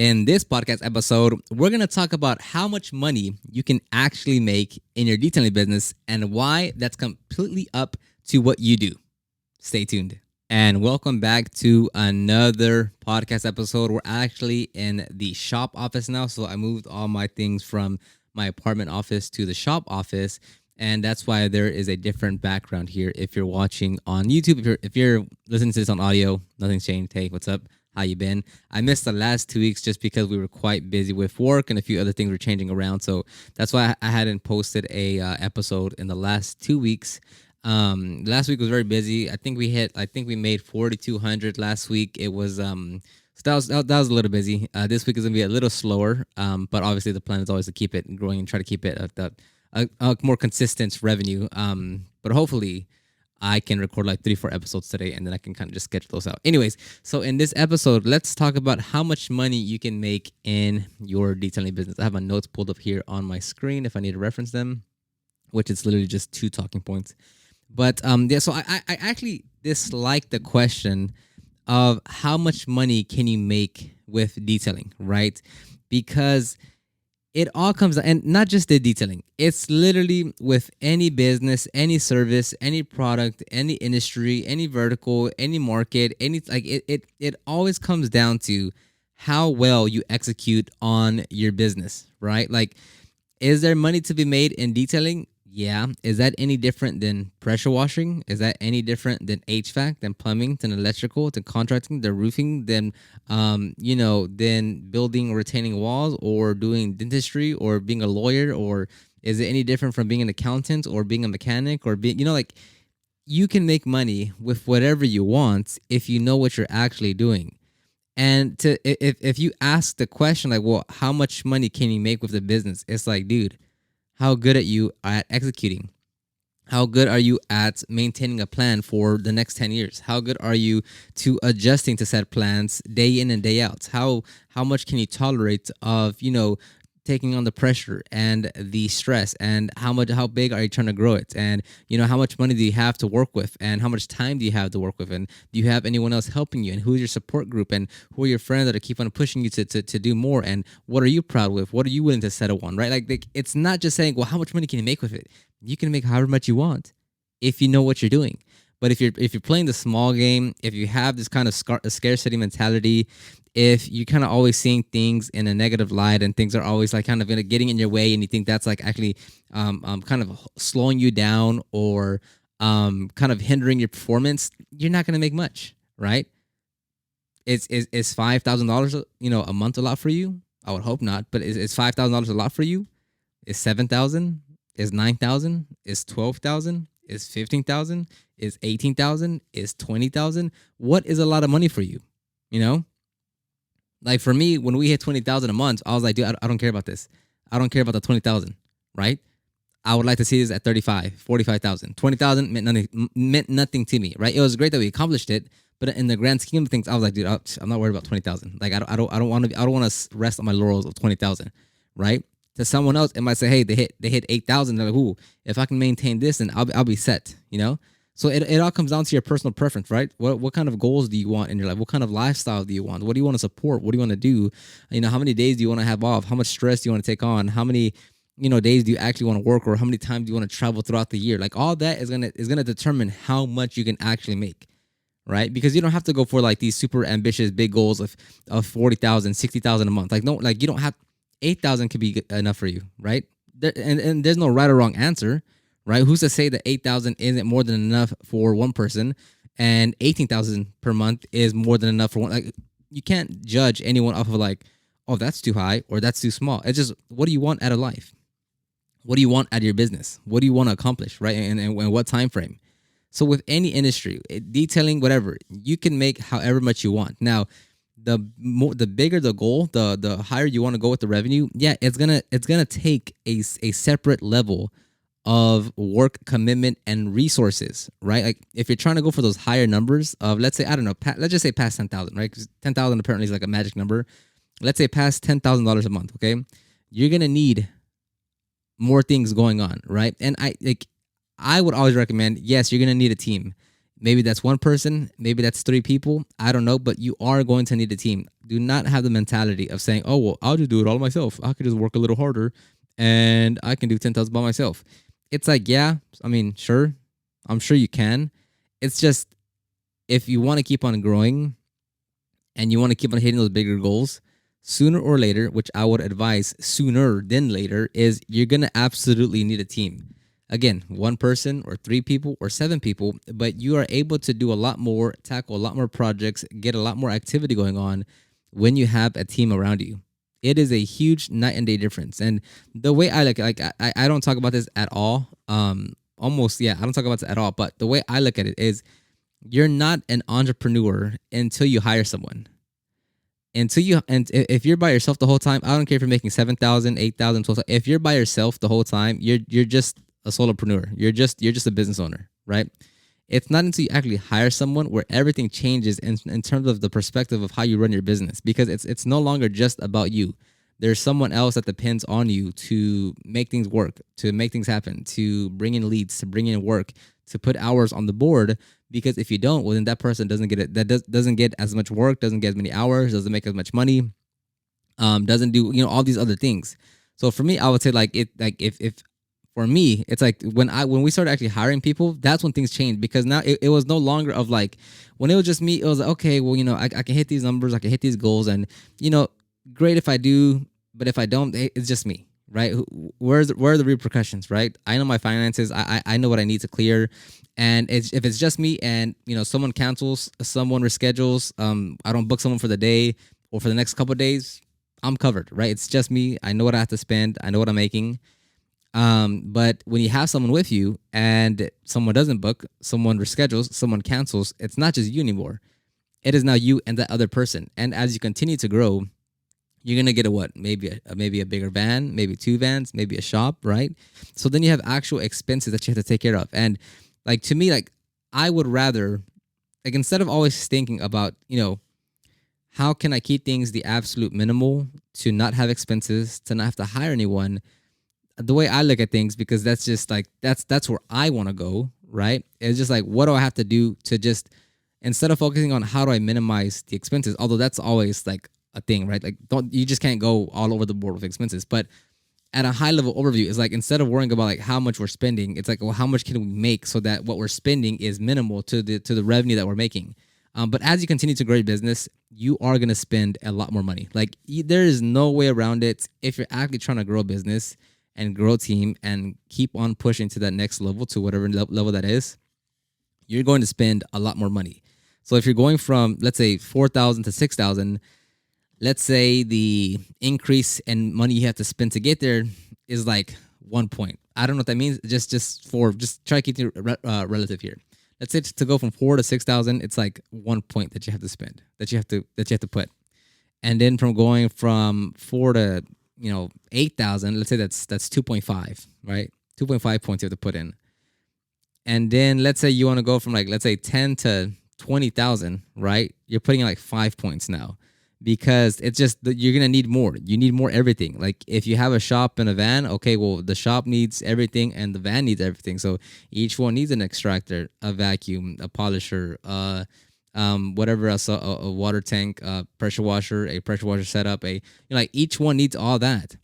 In this podcast episode, we're going to talk about how much money you can actually make in your detailing business and why that's completely up to what you do. Stay tuned. And welcome back to another podcast episode. We're actually in the shop office now. So I moved all my things from my apartment office to the shop office. And that's why there is a different background here. If you're watching on YouTube, if you're listening to this on audio, nothing's changed. Hey, what's up? How you been? I missed the last 2 weeks just because we were quite busy with work and a few other things were changing around. So that's why I hadn't posted a episode in the last 2 weeks. Last week was very busy. I think we made 4,200 last week. It was so that was a little busy. This week is gonna be a little slower. But obviously the plan is always to keep it growing and try to keep it at a more consistent revenue. But hopefully I can record like 3-4 episodes today, and then I can kind of just sketch those out. Anyways, so in this episode, let's talk about how much money you can make in your detailing business. I have my notes pulled up here on my screen if I need to reference them, which is literally just 2 talking points. But yeah, so I actually dislike the question of how much money can you make with detailing, right? Because it all comes, and not just the detailing, it's literally with any business, any service, any product, any industry, any vertical, any market, any like it always comes down to how well you execute on your business, right? Like, is there money to be made in detailing? Yeah. Is that any different than pressure washing? Is that any different than HVAC, than plumbing, than electrical, than contracting, than roofing, than than building or retaining walls, or doing dentistry, or being a lawyer? Or is it any different from being an accountant or being a mechanic, or being, like, you can make money with whatever you want if you know what you're actually doing. And if you ask the question like, well, how much money can you make with the business? It's like, dude, how good are you at executing? How good are you at maintaining a plan for the next 10 years? How good are you to adjusting to set plans day in and day out? How much can you tolerate of, taking on the pressure and the stress, and how big are you trying to grow it? And how much money do you have to work with, and how much time do you have to work with, and do you have anyone else helping you, and who's your support group, and who are your friends that are keep on pushing you to do more, and what are you proud with, what are you willing to settle on, right? Like, it's not just saying, well, how much money can you make with it? You can make however much you want if you know what you're doing. But if you're playing the small game, if you have this kind of scarcity mentality, if you're kind of always seeing things in a negative light, and things are always like kind of getting in your way, and you think that's like actually kind of slowing you down, or kind of hindering your performance, you're not going to make much, right? Is $5,000 a month a lot for you? I would hope not. But is $5,000 a lot for you? Is 7,000? Is 9,000? Is 12,000? Is 15,000? Is 18,000? Is 20,000? What is a lot of money for you? Like, for me, when we hit 20,000 a month, I was like, dude, I don't care about this. I don't care about the 20,000, right? I would like to see this at 35, 45,000. 20,000 meant nothing to me, right? It was great that we accomplished it, but in the grand scheme of things, I was like, dude, I'm not worried about 20,000. Like, I don't want to rest on my laurels of 20,000, right? To someone else, it might say, hey, they hit 8,000. They're like, ooh, if I can maintain this, then I'll be set, So it all comes down to your personal preference, right? What kind of goals do you want in your life? What kind of lifestyle do you want? What do you want to support? What do you want to do? How many days do you want to have off? How much stress do you want to take on? How many days do you actually want to work, or how many times do you want to travel throughout the year? Like, all that is gonna determine how much you can actually make, right? Because you don't have to go for like these super ambitious big goals of 40,000, 60,000 a month. Like, no, like, you don't have 8,000 could be enough for you, right? And there's no right or wrong answer, right? Who's to say that 8,000 isn't more than enough for one person, and 18,000 per month is more than enough for one? Like, you can't judge anyone off of like, oh, that's too high or that's too small. It's just, what do you want out of life? What do you want out of your business? What do you want to accomplish, right? And what time frame? So with any industry, detailing, whatever, you can make however much you want. Now, the bigger the goal, the higher you want to go with the revenue. Yeah, it's gonna take a separate level of work, commitment, and resources, right? Like, if you're trying to go for those higher numbers of, let's say, I don't know, let's just say past 10,000, right? Because 10,000 apparently is like a magic number. Let's say past $10,000 a month, okay? You're gonna need more things going on, right? And I would always recommend, yes, you're gonna need a team. Maybe that's one person, maybe that's three people. I don't know, but you are going to need a team. Do not have the mentality of saying, "Oh, well, I'll just do it all myself. I could just work a little harder and I can do 10,000 by myself." It's like, yeah, I mean, sure. I'm sure you can. It's just if you want to keep on growing and you want to keep on hitting those bigger goals, sooner or later, which I would advise sooner than later, is you're going to absolutely need a team. Again, one person or three people or seven people, but you are able to do a lot more, tackle a lot more projects, get a lot more activity going on when you have a team around you. It is a huge night and day difference. And the way I I don't talk about this at all. Almost, yeah, I don't talk about this at all. But the way I look at it is you're not an entrepreneur until you hire someone. Until you, and if you're by yourself the whole time, I don't care if you're making 7,000, 8,000, 12,000. If you're by yourself the whole time, you're just a solopreneur. You're just a business owner, right? It's not until you actually hire someone where everything changes in terms of the perspective of how you run your business, because it's no longer just about you. There's someone else that depends on you to make things work, to make things happen, to bring in leads, to bring in work, to put hours on the board. Because if you don't, well, then that person doesn't get it. Doesn't get as much work, doesn't get as many hours, doesn't make as much money, doesn't do all these other things. So for me, I would say like it like if for me, it's like when we started actually hiring people, that's when things changed, because now it was no longer of like when it was just me, it was like, okay, well, I can hit these numbers, I can hit these goals, and you know, great if I do, but if I don't, it's just me, right? Where are the repercussions, right? I know my finances, I know what I need to clear, and if it's just me and someone cancels, someone reschedules, I don't book someone for the day or for the next couple of days, I'm covered, right? It's just me. I know what I have to spend. I know what I'm making. But when you have someone with you and someone doesn't book, someone reschedules, someone cancels, it's not just you anymore. It is now you and that other person. And as you continue to grow, you're gonna get a what? Maybe a bigger van, maybe two vans, maybe a shop, right? So then you have actual expenses that you have to take care of. And like to me, like I would rather, like, instead of always thinking about, how can I keep things the absolute minimal to not have expenses, to not have to hire anyone, the way I look at things, because that's just like that's where I want to go, right? It's just like, what do I have to do to just, instead of focusing on how do I minimize the expenses, although that's always like a thing, right? Like, don't, you just can't go all over the board with expenses, but at a high level overview, it's like, instead of worrying about like how much we're spending, it's like, well, how much can we make so that what we're spending is minimal to the revenue that we're making. But as you continue to grow your business, you are going to spend a lot more money. Like, there is no way around it. If you're actually trying to grow a business and grow a team and keep on pushing to that next level, to whatever level that is, you're going to spend a lot more money. So if you're going from, let's say, 4,000 to 6,000, let's say the increase in money you have to spend to get there is like 1 point. I don't know what that means. Just try to keep it relative here. Let's say to go from 4 to 6,000, it's like 1 point that you have to spend, that you have to put. And then from going from 4 to 8,000, let's say that's 2.5, right? 2.5 points you have to put in. And then let's say you want to go from, like, let's say 10 to 20,000, right? You're putting in like 5 points now, because it's just that you're going to need more. You need more everything. Like, if you have a shop and a van, okay, well, the shop needs everything and the van needs everything. So each one needs an extractor, a vacuum, a polisher, whatever else, a water tank, a pressure washer setup, like, each one needs all that.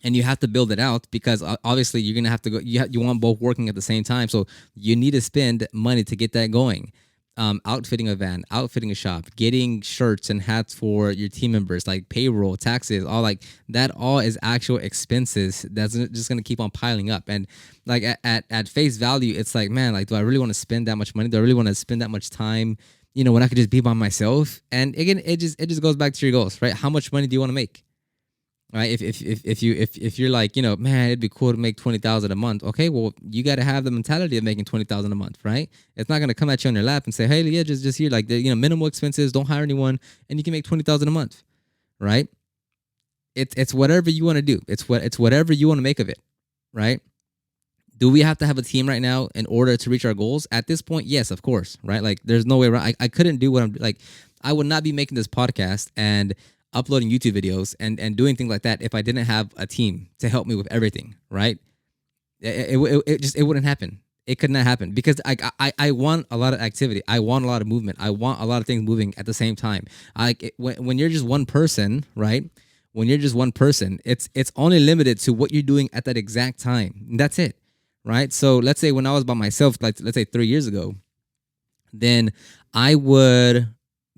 And you have to build it out, because obviously you're going to have to go, you want both working at the same time. So you need to spend money to get that going. Outfitting a van, outfitting a shop, getting shirts and hats for your team members, like payroll, taxes, all like that, all is actual expenses that's just going to keep on piling up. And like at face value, it's like, man, like, do I really want to spend that much money? Do I really want to spend that much time, when I could just be by myself? And again, it just goes back to your goals, right? How much money do you want to make? Right? If you're like, man, it'd be cool to make 20,000 a month. Okay, well, you got to have the mentality of making 20,000 a month, right? It's not gonna come at you on your lap and say, hey, yeah, just here, like, minimal expenses, don't hire anyone, and you can make 20,000 a month, right? It's whatever you want to do. It's whatever you want to make of it, right? Do we have to have a team right now in order to reach our goals? At this point, yes, of course, right? Like, there's no way around. I couldn't do what I'm like. I would not be making this podcast and uploading YouTube videos and doing things like that if I didn't have a team to help me with everything, right? It just wouldn't happen. It could not happen because I want a lot of activity. I want a lot of movement. I want a lot of things moving at the same time. When you're just one person, right? When you're just one person, it's only limited to what you're doing at that exact time. And that's it, right? So let's say when I was by myself, like let's say 3 years ago, then I would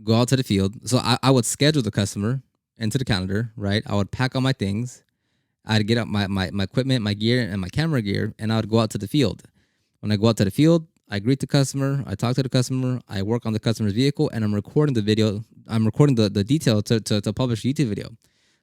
go out to the field. So I would schedule the customer into the calendar, right? I would pack all my things. I'd get up my equipment, my gear, and my camera gear, and I would go out to the field. When I go out to the field, I greet the customer, I talk to the customer, I work on the customer's vehicle, and I'm recording the video. I'm recording the detail to publish a YouTube video.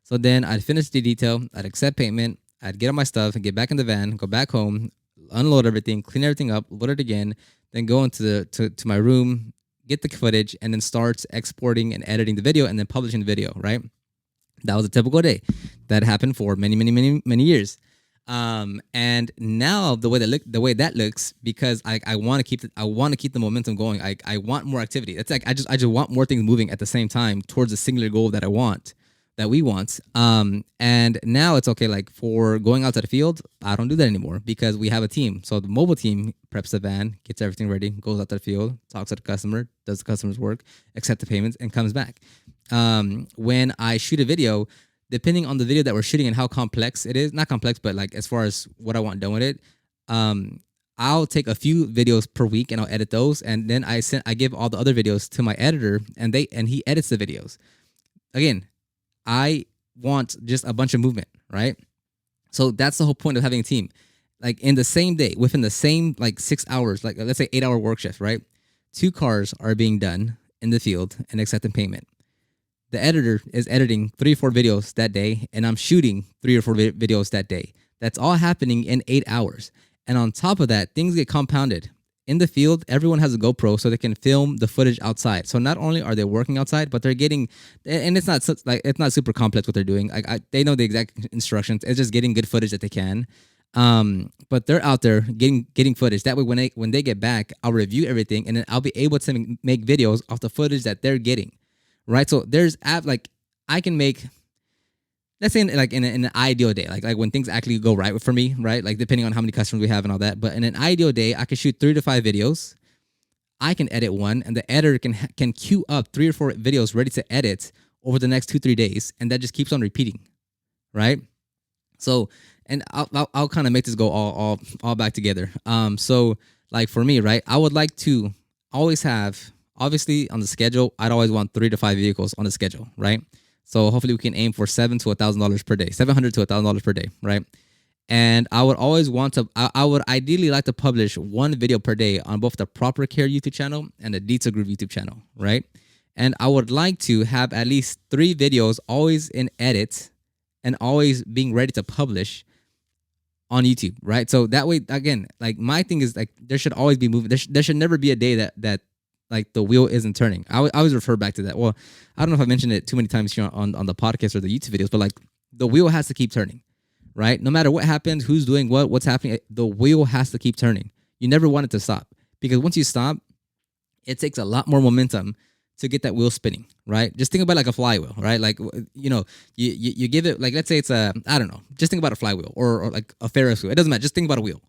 So then I'd finish the detail, I'd accept payment, I'd get all my stuff and get back in the van, go back home, unload everything, clean everything up, load it again, then go into to my room, get the footage, and then start exporting and editing the video and then publishing the video, right? That was a typical day. That happened for many years. And now the way that looks, because I want to keep the momentum going. I want more activity. It's like I just want more things moving at the same time towards a singular goal that we want. And now it's okay. Like for going out to the field, I don't do that anymore because we have a team. So the mobile team preps the van, gets everything ready, goes out to the field, talks to the customer, does the customer's work, accept the payments, and comes back. When I shoot a video, depending on the video that we're shooting and how complex it is, not complex, but like as far as what I want done with it, I'll take a few videos per week and I'll edit those, and then I give all the other videos to my editor, and he edits the videos. Again, I want just a bunch of movement, right? So that's the whole point of having a team. Like in the same day, within the same like 6 hours, like let's say 8-hour work shift, right? 2 cars are being done in the field and accepting payment. The editor is editing 3 or 4 videos that day, and I'm shooting 3 or 4 videos that day. That's all happening in 8 hours. And on top of that, things get compounded. In the field, everyone has a GoPro so they can film the footage outside. So not only are they working outside, but they're getting, and it's not super complex what they're doing. They know the exact instructions. It's just getting good footage that they can. But they're out there getting footage. That way, when they get back, I'll review everything, and then I'll be able to make videos off the footage that they're getting. Right, so there's I can make, let's say in an ideal day, like when things actually go right for me, right? Like depending on how many customers we have and all that. But in an ideal day, I can shoot 3 to 5 videos. I can edit one, and the editor can queue up 3 or 4 videos ready to edit over the next 2-3 days, and that just keeps on repeating, right? So, and I'll kind of make this go all back together. So like for me, right, I would like to always have. Obviously, on the schedule, I'd always want 3 to 5 vehicles on the schedule, right? So hopefully we can aim for $700 to $1,000 per day, $700 to $1,000 per day, right? And I would always I would ideally like to publish 1 video per day on both the Proper Care YouTube channel and the Detail Groove YouTube channel, right? And I would like to have at least 3 videos always in edit and always being ready to publish on YouTube, right? So that way, again, like my thing is like there should always be movement. There should never be a day that like the wheel isn't turning. I always refer back to that. Well, I don't know if I mentioned it too many times here on the podcast or the YouTube videos, but like the wheel has to keep turning, right? No matter what happens, who's doing what's happening, the wheel has to keep turning. You never want it to stop, because once you stop, it takes a lot more momentum to get that wheel spinning, right? Just think about like a flywheel, right? Like, you give it, like, let's say it's I don't know, just think about a flywheel or like a Ferris wheel. It doesn't matter. Just think about a wheel.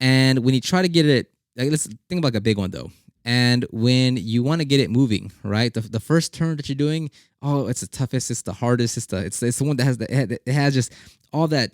And when you try to get it, like, let's think about like a big one though. And when you want to get it moving, right? The first turn that you're doing, oh, it's the toughest, it's the hardest, it's the one that has just all that.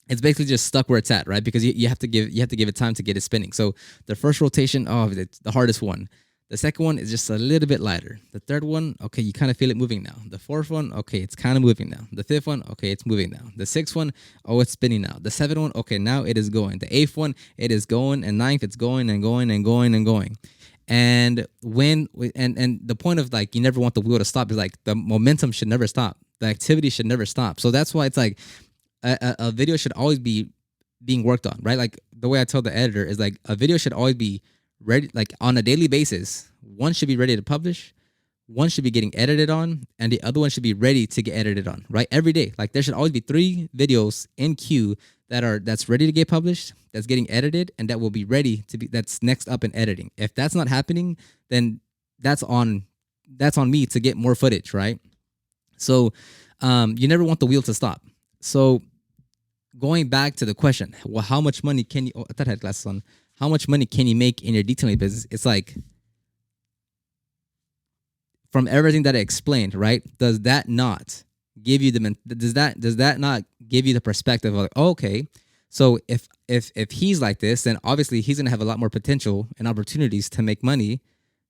It's basically just stuck where it's at, right? Because you have to give it time to get it spinning. So the first rotation, oh, it's the hardest one. The second one is just a little bit lighter. The third one, okay, you kind of feel it moving now. The fourth one, okay, it's kind of moving now. The fifth one, okay, it's moving now. The sixth one, oh, it's spinning now. The seventh one, okay, now it is going. The eighth one, it is going. And ninth, it's going and going and going and going. And the point of like you never want the wheel to stop is like the momentum should never stop. The activity should never stop. So that's why it's like a video should always be being worked on, right? Like the way I tell the editor is like a video should always be ready, like on a daily basis. One should be ready to publish, one should be getting edited on, and the other one should be ready to get edited on, right? Every day. Like there should always be 3 videos in queue that's ready to get published, that's getting edited, and that will be ready to be, that's next up in editing. If that's not happening, then that's on me to get more footage, right? So you never want the wheel to stop. So going back to the question, well, how much money can you? Oh, I thought I had glasses on. How much money can you make in your detailing business? It's like, from everything that I explained, right? Does that not give you the does that not give you the perspective of like, oh, okay, so if he's like this, then obviously he's gonna have a lot more potential and opportunities to make money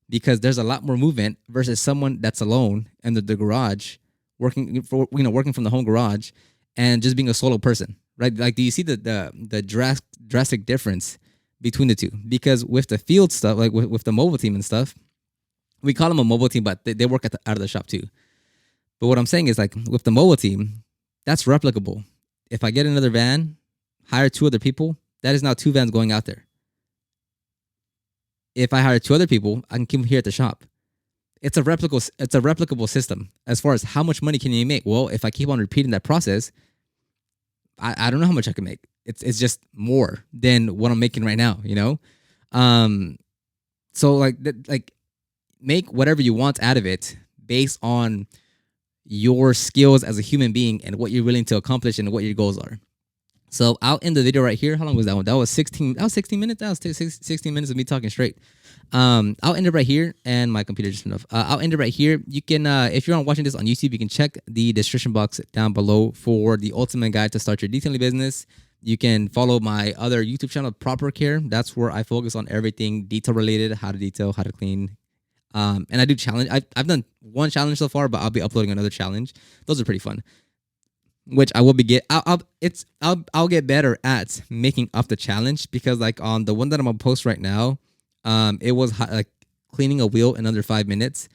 because there's a lot more movement versus someone that's alone in the garage working from the home garage and just being a solo person, right? Like, do you see the drastic difference between the two? Because with the field stuff, like with the mobile team and stuff, we call them a mobile team, but they work out of the shop too. But what I'm saying is, like, with the mobile team, that's replicable. If I get another van, hire 2 other people, that is now 2 vans going out there. If I hire 2 other people, I can keep them here at the shop. It's a replicable system as far as how much money can you make. Well, if I keep on repeating that process, I don't know how much I can make. It's just more than what I'm making right now, you know? So like make whatever you want out of it based on your skills as a human being and what you're willing to accomplish and what your goals are. So I'll end the video right here. How long was that one? That was 16 minutes. That was 16 minutes of me talking straight. I'll end it right here, and my computer just enough. I'll end it right here. You can, if you're watching this on YouTube, you can check the description box down below for the ultimate guide to start your detailing business. You can follow my other YouTube channel, Proper Care. That's where I focus on everything detail related, how to detail, how to clean. And I do challenge. I've done one challenge so far, but I'll be uploading another challenge. Those are pretty fun. Which I will be I'll get better at making up the challenge, because like on the one that I'm gonna post right now, it was like cleaning a wheel in under 5 minutes,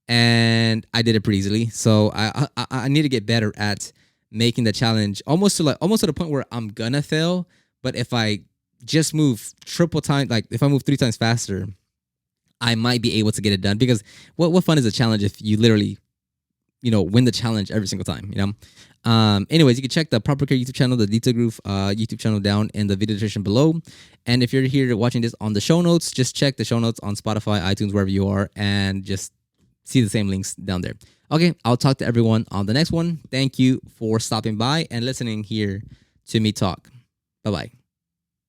and I did it pretty easily. So I need to get better at making the challenge almost to the point where I'm gonna fail. But if I just move triple time, like if I move 3 times faster, I might be able to get it done. Because what fun is a challenge if you literally, win the challenge every single time, Anyways, you can check the Proper Care YouTube channel, the Detail Groove YouTube channel down in the video description below. And if you're here watching this on the show notes, just check the show notes on Spotify, iTunes, wherever you are, and just see the same links down there. Okay, I'll talk to everyone on the next one. Thank you for stopping by and listening here to me talk. Bye-bye.